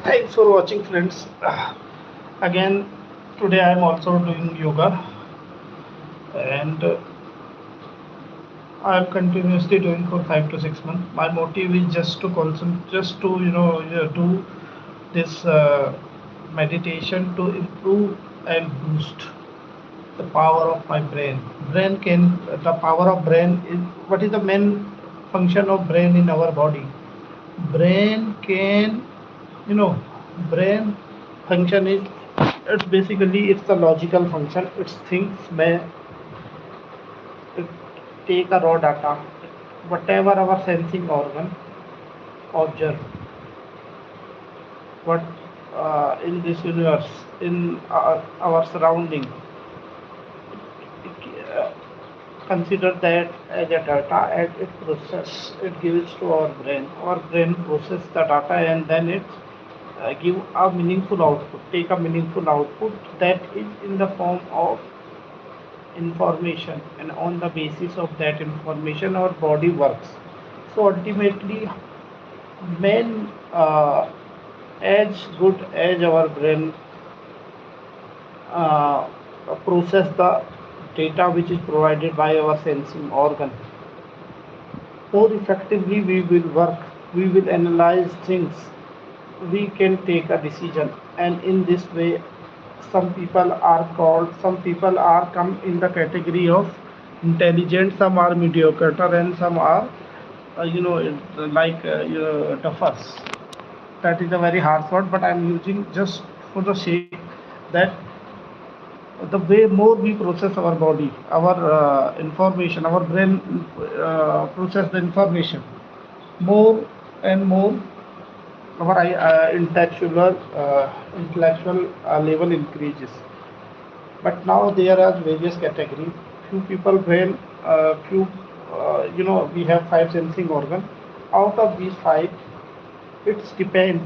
Thanks for watching, friends. Again, today I am also doing yoga, and I am continuously doing for 5 to 6 months. My motive is just to concentrate, just to do this meditation to improve and boost the power of my brain. The power of brain is what is the main function of brain in our body. Brain can, you know, brain function is it's basically it's the logical function. It's things may it take a raw data, whatever our sensing organ observe, what in this universe, in our surrounding, uh, consider that as a data and it process it gives to our brain process the data and then it give a meaningful output, take a meaningful output that is in the form of information, and on the basis of that information our body works. So ultimately, men as good as our brain uh, process the data which is provided by our sensing organ, more effectively we will work, we will analyze things, we can take a decision, and in this way some people are come in the category of intelligent, some are mediocre, and some are duffers. That is a very hard word, but I'm using just for the sake that the way more we process our body, our information, our brain process the information, more and more our intellectual level increases. But now there are various categories. Few people brain, few we have five sensing organ. Out of these five, it's depend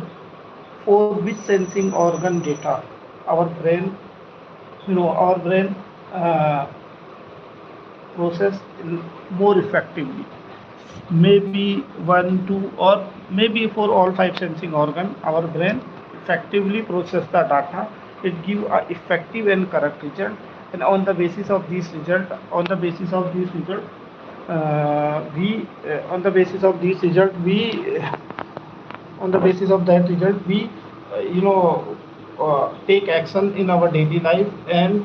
for which sensing organ data our brain, our brain uh, process more effectively. Maybe one, two, or maybe for all five sensing organ, our brain effectively process the data. It give a effective and correct result, and on the basis of this result, we on the basis of this result, we on the basis of that result, we take action in our daily life, and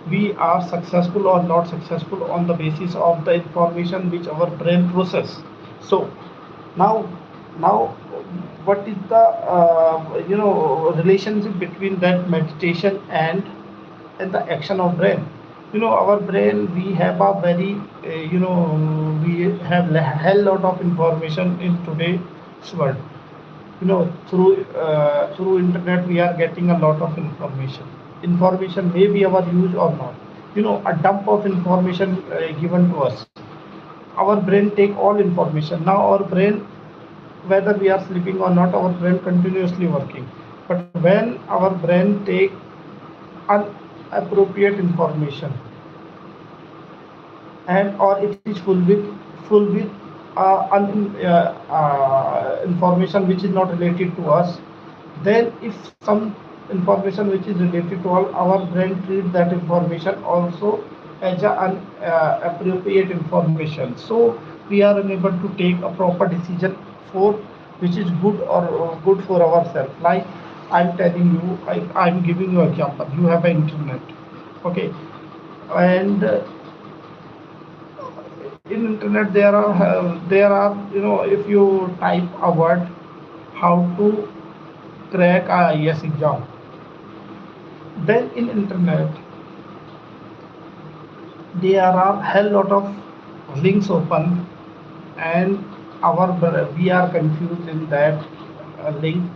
we are successful or not successful on the basis of the information which our brain process. So now now what is the relationship between that meditation and the action of brain? Our brain, we have a very we have a hell lot of information in today's world. Through internet we are getting a lot of information may be our use or not. A dump of information given to us, our brain take all information. Now our brain, whether we are sleeping or not, our brain continuously working. But when our brain take inappropriate information, and or it is full with information which is not related to us, then if some information which is related to all, our brain treat that information also as an appropriate information. So we are unable to take a proper decision for which is good or good for ourselves. Like I'm telling you, I'm giving you example. You have an internet, okay, and in internet there are if you type a word, how to crack a IAS exam, then in internet there are hell lot of links open, and we are confused in that link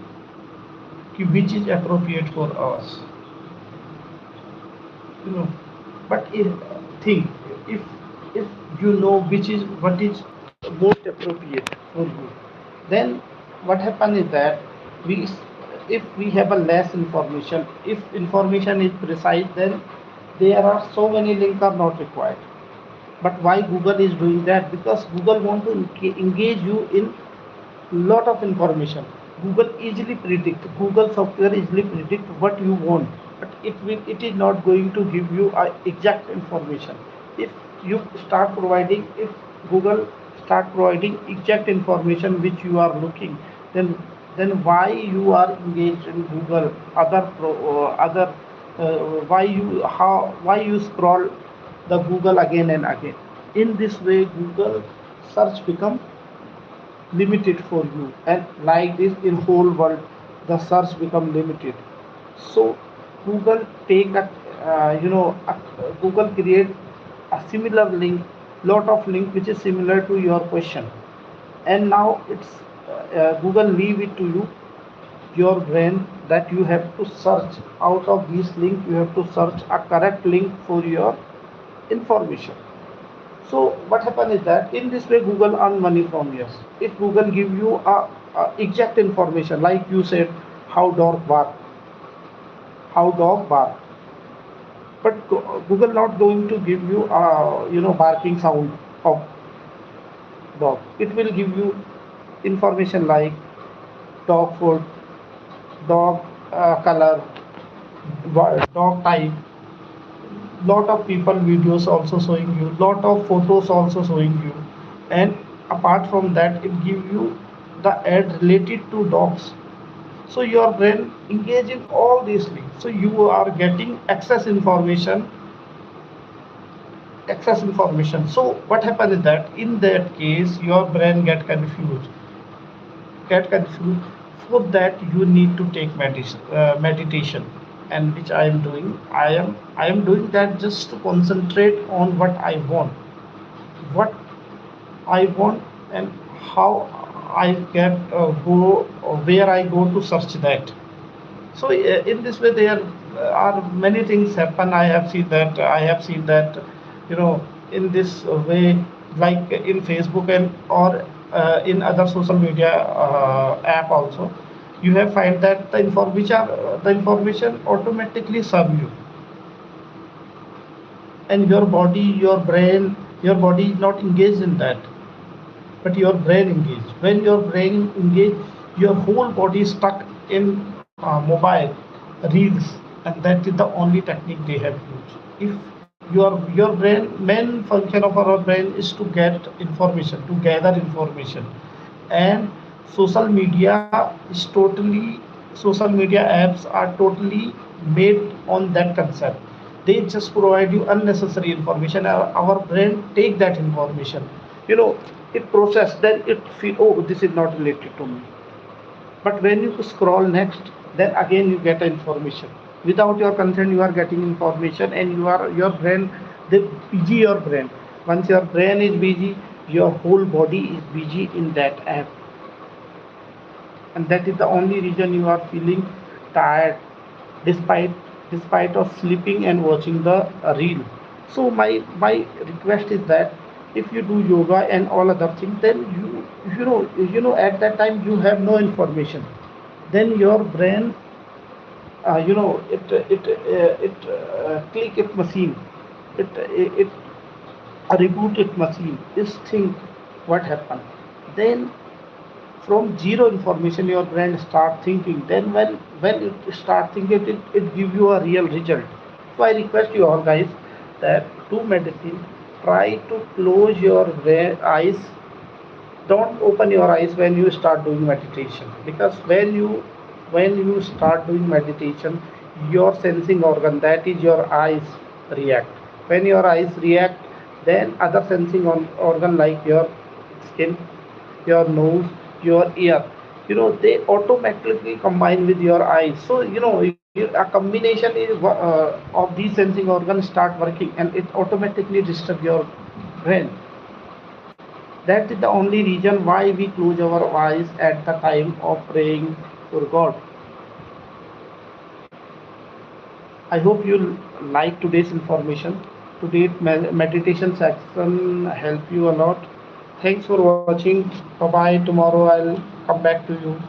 which is appropriate for us. you know but think, if if you know which is what is most appropriate for you, then what happen is that we if we have a less information, if information is precise, then there are so many links are not required. But why Google is doing that? Because Google want to engage you in lot of information. Google software easily predict what you want, but it is not going to give you exact information. If you start providing, if Google start providing exact information which you are looking, then why you are engaged in Google, other why you how why you scroll the Google again and again. In this way, Google search become limited for you, and like this in whole world the search become limited. So Google take a Google create a similar link, lot of link which is similar to your question, and now it's Google leave it to you, your brain, that you have to search out of these link, you have to search a correct link for your information. So what happens is that in this way Google earn money from you. If Google give you a exact information, like you said, how dog bark, how dog bark, but Google not going to give you barking sound of dog. It will give you information like dog food, dog color, dog type. Lot of people videos also showing you, lot of photos also showing you, and apart from that it give you the ad related to dogs. So your brain engage in all these things, so you are getting excess information. So what happens is that in that case your brain get confused. For that you need to take meditation, and which I am doing. I am doing that just to concentrate on what I want, and how I get go where I go to search that. So in this way there are many things happen. I have seen that in this way, like in Facebook and or in other social media app also, you have find that the information automatically serve you, and your brain, your body is not engaged in that, but your brain engaged. When your brain engaged, your whole body is stuck in mobile reels, and that is the only technique they have used. If your brain, main function of our brain is to get information, to gather information, and social media is totally social media apps are totally made on that concept. They just provide you unnecessary information. Our brain take that information, you know it process, then it feel, oh, this is not related to me. But when you scroll next, then again you get information without your consent. You are getting information, and your brain, they busy your brain. Once your brain is busy, your whole body is busy in that app, and that is the only reason you are feeling tired, despite of sleeping and watching the reel. So my request is that if you do yoga and all other things, then at that time you have no information, then your brain, click it machine, it reboot it machine, is think what happened. Then from zero information your brain start thinking, then when it start thinking, it give you a real result. So I request you all guys that do medicine, try to close your eyes. Don't open your eyes when you start doing meditation, because when you start doing meditation, your sensing organ, that is your eyes, react. When your eyes react, then other sensing organ like your skin, your nose, your ear, they automatically combine with your eyes. So a combination of these sensing organs start working, and it automatically disturb your brain. That is the only reason why we close our eyes at the time of praying for God. I hope you like today's information. Today's meditation section help you a lot. Thanks for watching. Bye bye. Tomorrow I'll come back to you.